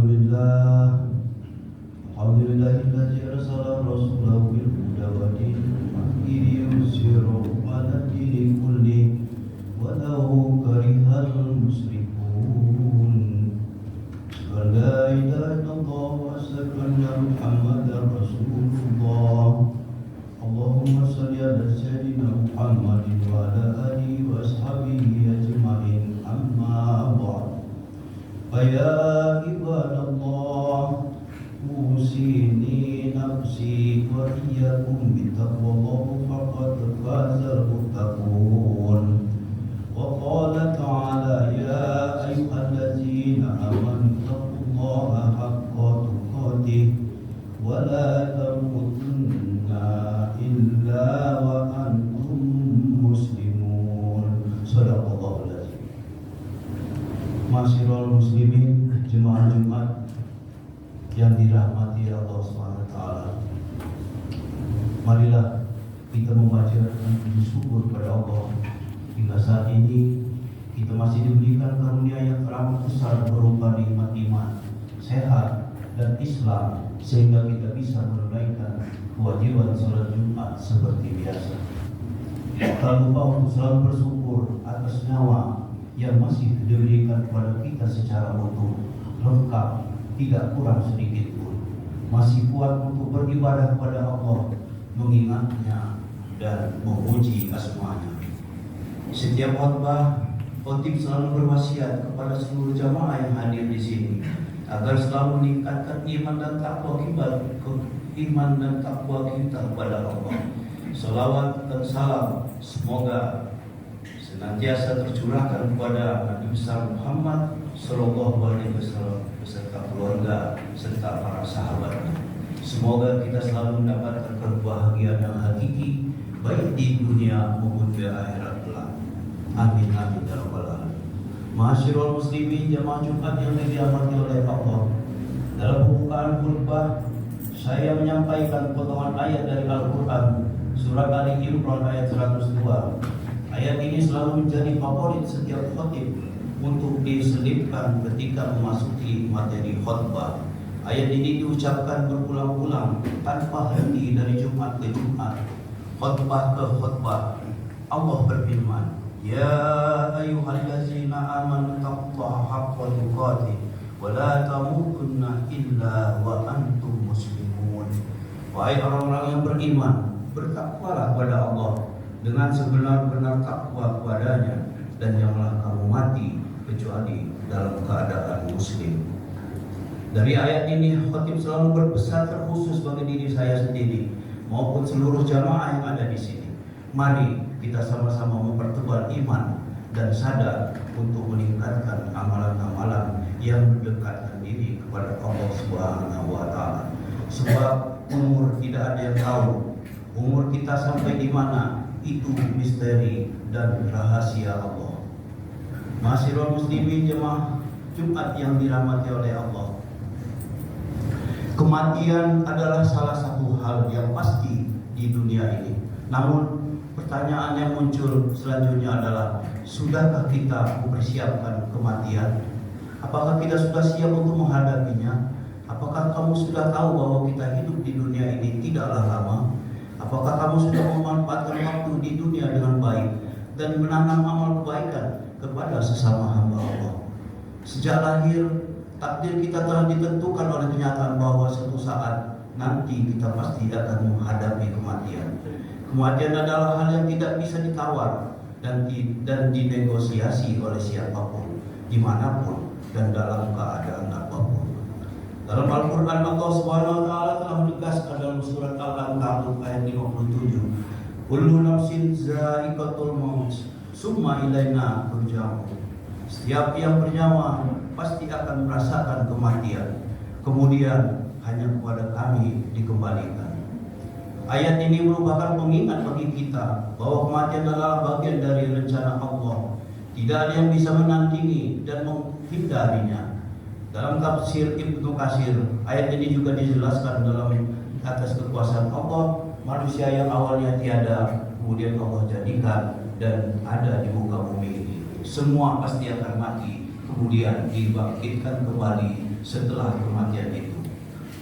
Alhamdulillah Alhamdulillahilladzi arsala rasulahu bil huda wa dinil haqqi liyuzhirahu 'ala dini kulli walau karihal musyrikun. La ilaha illallah wa asyhadu anna Muhammadar Rasulullah. Allahumma shalli ala sayyidina Muhammadin wa ala alihi wa ashabihi ajma'in. Amma ba'd. Ya ibadallah, usini nafsi wa iyyakum bittaqwallahi faqad fazal muttaqun. Wa qala ta'ala ya ayyuhallazina amanu taqullaha haqqa tuqatih wa la tamutunna illa wa antum muslimun. Shadaqallahul azim. Masyiral muslimin, jemaah Jumat yang dirahmati Allah SWT, marilah kita membaca dan bersyukur kepada Allah hingga saat ini kita masih diberikan karunia yang teramat besar berupa nikmat iman, sehat dan Islam, sehingga kita bisa menunaikan kewajiban sholat Jumat seperti biasa. Tak lupa untuk selalu bersyukur atas nyawa yang masih diberikan kepada kita secara utuh, lengkap, tidak kurang sedikit pun, masih kuat untuk beribadah kepada Allah, mengingatnya dan memuji asmanya. Setiap khotbah, khotib selalu berwasiat kepada seluruh jamaah yang hadir di sini agar selalu meningkatkan iman dan takwa kita kepada Allah. Salawat dan salam semoga senantiasa tercurahkan kepada Nabi besar Muhammad Sallallahu Alaihi Wasallam beserta keluarga serta para sahabatnya. Semoga kita selalu mendapatkan kebahagiaan yang hakiki baik di dunia maupun di akhirat kelak. Amin amin ya rabbal alamin. Ma'asyiral muslimin, jamaah Jumat yang dirahmati oleh Allah. Dalam pembukaan khutbah saya menyampaikan potongan ayat dari Al-Qur'an surah Ali Imran ayat 102. Ayat ini selalu menjadi favorit setiap khotib untuk diselipkan ketika memasuki materi khutbah. Ayat ini diucapkan berulang-ulang tanpa henti dari Jumat ke Jumat, khutbah ke khutbah. Allah berfirman, ya ayyuhallazina amanu taqullaha haqqa tuqatih wa la tamutunna illa wa antum muslimun. Wahai orang-orang yang beriman, bertakwalah kepada Allah dengan sebenar-benar takwa kepadanya, dan janganlah kamu mati kecuali dalam keadaan muslim. Dari ayat ini khotib selalu berpesan terkhusus bagi diri saya sendiri maupun seluruh jamaah yang ada di sini. Mari kita sama-sama mempertebal iman dan sadar untuk meningkatkan amalan-amalan yang mendekatkan diri kepada Allah Subhanahu wa taala. Sebab umur tidak ada yang tahu. Umur kita sampai di mana itu misteri dan rahasia Allah. Ma'asyiral muslimin, jemaah Jumat yang dirahmati oleh Allah. Kematian adalah salah satu hal yang pasti di dunia ini. Namun pertanyaan yang muncul selanjutnya adalah, sudahkah kita mempersiapkan kematian? Apakah kita sudah siap untuk menghadapinya? Apakah kamu sudah tahu bahwa kita hidup di dunia ini tidaklah lama? Apakah kamu sudah memanfaatkan waktu di dunia dengan baik dan menanam amal kebaikan kepada sesama hamba Allah? Sejak lahir, takdir kita telah ditentukan oleh kenyataan bahwa suatu saat nanti kita pasti akan menghadapi kematian. Kematian adalah hal yang tidak bisa ditawar dan dinegosiasi oleh siapapun, dimanapun dan dalam keadaan apapun. Dalam Al-Quran, Allah Subhanahu wa taala telah menegaskan dalam surat Al-Ankabut ayat 57, kullu nafsin za'iqatul maut summa ilaina turja'un. Setiap yang bernyawa pasti akan merasakan kematian, kemudian hanya kepada kami dikembalikan. Ayat ini merupakan pengingat bagi kita bahwa kematian adalah bagian dari rencana Allah. Tidak ada yang bisa menandingi dan menghindarinya. Dalam tafsir Ibnu Katsir, ayat ini juga dijelaskan dalam atas kekuasaan Allah, manusia yang awalnya tiada, kemudian Allah jadikan dan ada di muka bumi ini. Semua pasti akan mati, kemudian dibangkitkan kembali setelah kematian itu.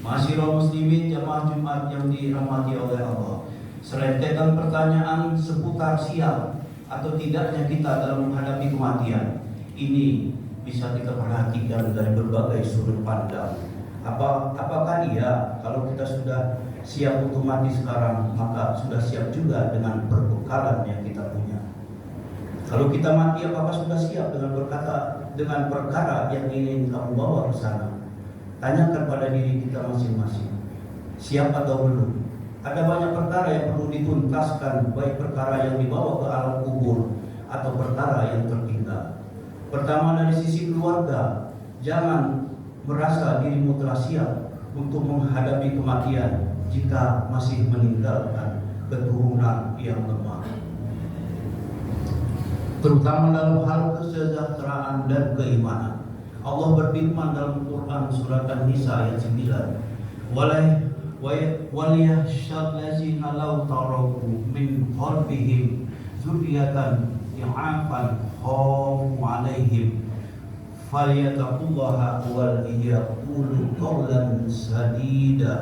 Masyiral muslimin jamaah Jumat yang dirahmati oleh Allah, serentetan pertanyaan seputar siap atau tidaknya kita dalam menghadapi kematian ini bisa kita perhatikan dari berbagai sudut pandang. Apakah iya kalau kita sudah siap untuk mati sekarang, maka sudah siap juga dengan perbekalan yang kita punya? Kalau kita mati, apakah sudah siap dengan perkara yang ingin kamu bawa ke sana? Tanyakan pada diri kita masing-masing, siap atau belum? Ada banyak perkara yang perlu dituntaskan, baik perkara yang dibawa ke alam kubur atau perkara yang tertinggal. Pertama, dari sisi keluarga, jangan merasa dirimu telah siap untuk menghadapi kematian jika masih meninggalkan keturunan yang lemah, terutama dalam hal kesejahteraan dan keimanan. Allah berfirman dalam Quran surat An-Nisa ayat 9, وَلْيَخْشَى الَّذِينَ لَوْ تَرَكُوا مِنْ خَلْفِهِمْ ذُرِّيَّةً ضِعَافًا خَافُوا عَلَيْهِمْ فَلْيَتَّقُوا اللَّهَ وَلْيَقُولُوا قَوْلًا سَدِيدًا.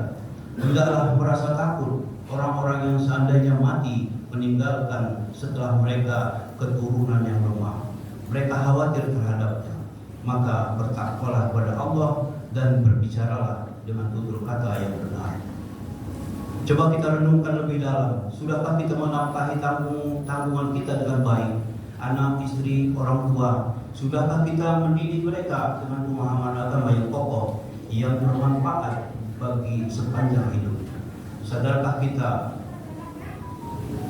Hendaklah merasa takut orang-orang yang seandainya mati meninggalkan setelah mereka keturunan yang lemah. Mereka khawatir terhadapnya. Maka bertakwalah kepada Allah dan berbicaralah dengan tutur kata yang benar. Coba kita renungkan lebih dalam. Sudahkah kita menafkahi tanggungan kita dengan baik? Anak, istri, orang tua. Sudahkah kita mendidik mereka dengan pemahaman agama yang kokoh, yang bermanfaat bagi sepanjang hidup? Sadarkah kita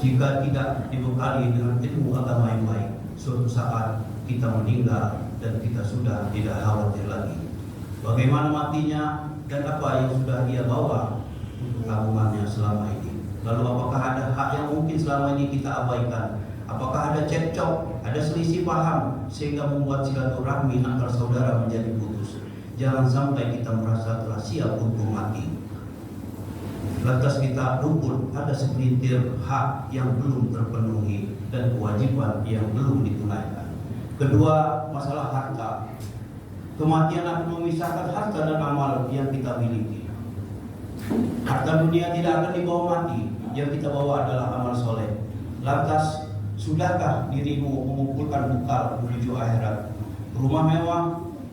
jika tidak dibekali dengan ilmu agama yang baik, suatu saat kita meninggal dan kita sudah tidak khawatir lagi bagaimana matinya dan apa yang sudah dia bawa untuk tabungannya selama ini? Lalu apakah ada hak yang mungkin selama ini kita abaikan? Apakah ada cekcok, ada selisih paham sehingga membuat silaturahmi antar saudara menjadi putus? Jangan sampai kita merasa telah siap untuk mati lantas kita luput ada segelintir hak yang belum terpenuhi dan kewajiban yang belum ditunaikan. Kedua, masalah harta. Kematian akan memisahkan harta dan amal yang kita miliki. Harta dunia tidak akan dibawa mati, yang kita bawa adalah amal soleh. Lantas, sudahkah dirimu mengumpulkan bekal menuju akhirat? Rumah mewah,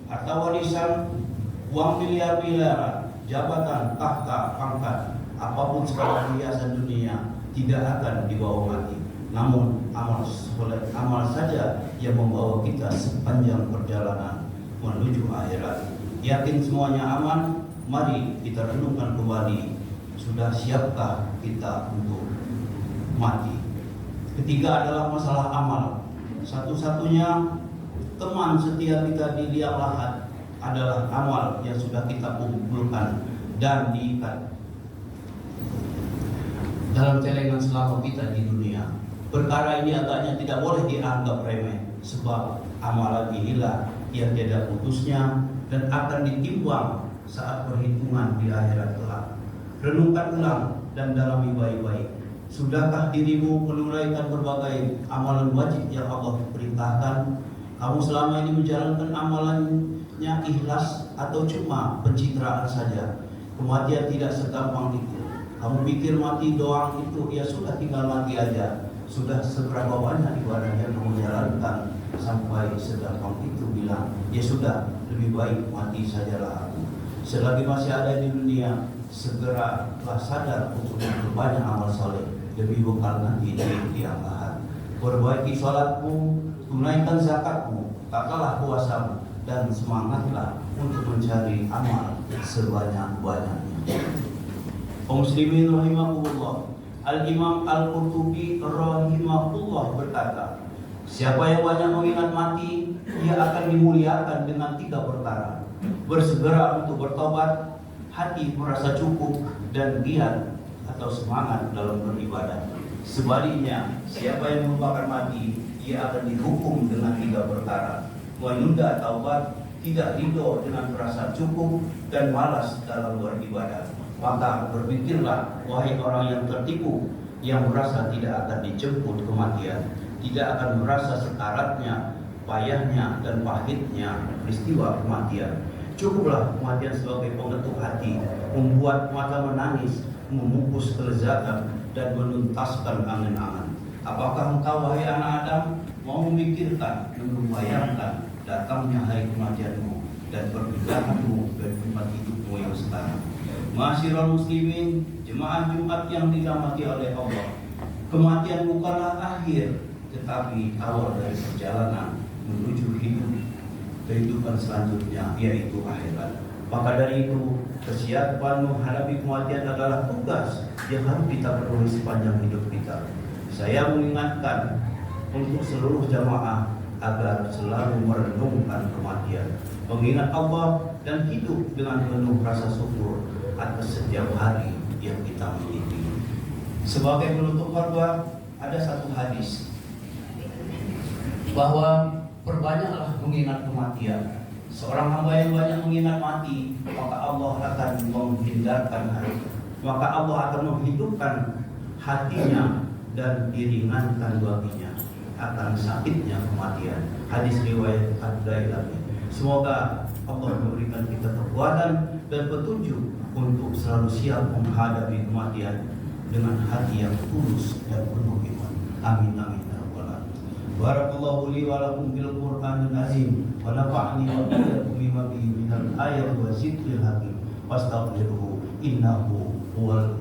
harta warisan, uang miliar-miliaran, jabatan, tahta, pangkat, apapun segala perhiasan dunia tidak akan dibawa mati. Namun amal saja yang membawa kita sepanjang perjalanan menuju akhirat. Yakin semuanya aman? Mari kita renungkan kembali. Sudah siapkah kita untuk mati? Ketiga adalah masalah amal. Satu-satunya teman setia kita di liang lahat adalah amal yang sudah kita kumpulkan dan diikat dalam celengan selama kita di dunia. Perkara ini agaknya tidak boleh dianggap remeh, sebab amalan inilah yang tiada putusnya dan akan ditimbang saat perhitungan di akhirat kelak. Renungkan ulang dan dalami baik-baik. Sudahkah dirimu menunaikan berbagai amalan wajib yang Allah perintahkan? Kamu selama ini menjalankan amalannya ikhlas atau cuma pencitraan saja? Kematian tidak segampang itu. Kamu pikir mati doang itu ya sudah tinggal mati aja. Sudah seberapa banyak ibadah yang kamu jalankan sampai segampang itu bilang ya sudah lebih baik mati sajalah aku. Selagi masih ada di dunia, segeralah sadar untuk memperbanyak amal soleh, lebih bekal nanti di akhirat. Perbaiki sholatmu, tunaikan zakatmu, takalah puasamu, dan semangatlah untuk mencari amal sebanyak-banyaknya. Kaum muslimin rahimakumullah. Al-Imam Al-Qurtubi rahimahullah berkata, siapa yang banyak mengingat mati, dia akan dimuliakan dengan 3 perkara. Bersegera untuk bertobat, hati merasa cukup, dan giat atau semangat dalam beribadah. Sebaliknya, siapa yang melupakan mati, dia akan dihukum dengan 3 perkara. Menunda taubat, tidak ridho dengan perasaan cukup, dan malas dalam beribadah. Maka berpikirlah, wahai orang yang tertipu, yang merasa tidak akan dijemput kematian, tidak akan merasa sekaratnya, payahnya dan pahitnya peristiwa kematian. Cukuplah kematian sebagai pengetuk hati, membuat mata menangis, memupus kelezatan, dan menuntaskan angan-angan. Apakah engkau, wahai anak Adam, mau memikirkan dan membayangkan datangnya hari kematianmu dan perpindahanmu dari tempat hidupmu yang sekarang? Ma'asyiral muslimin, jemaah Jumat yang dirahmati oleh Allah, kematian bukanlah akhir, tetapi awal dari perjalanan menuju kehidupan selanjutnya, yaitu akhirat. Maka dari itu, kesiapan menghadapi kematian adalah tugas yang harus kita penuhi sepanjang hidup kita. Saya mengingatkan untuk seluruh jamaah agar selalu merenungkan kematian, mengingat Allah, dan hidup dengan penuh rasa syukur atas setiap hari yang kita miliki. Sebagai penutup khotbah, ada satu hadis bahwa perbanyaklah mengingat kematian. Seorang hamba yang banyak mengingat mati, maka Allah akan menghindarkan hari, maka Allah akan menghidupkan hatinya dan diringankan baginya akan sakitnya kematian. Hadis riwayat Ad-Dailami. Semoga Allah memberikan kita kekuatan dan petunjuk untuk selalu siap menghadapi kematian dengan hati yang tulus dan penuh iman. Amin amin. Barakallahu li wa lakum bil Qur'anil azim wa nafa'ni wa iyyakum bima fihi minal ayati wa zikril hakim wastaghfiruhu innahu huwal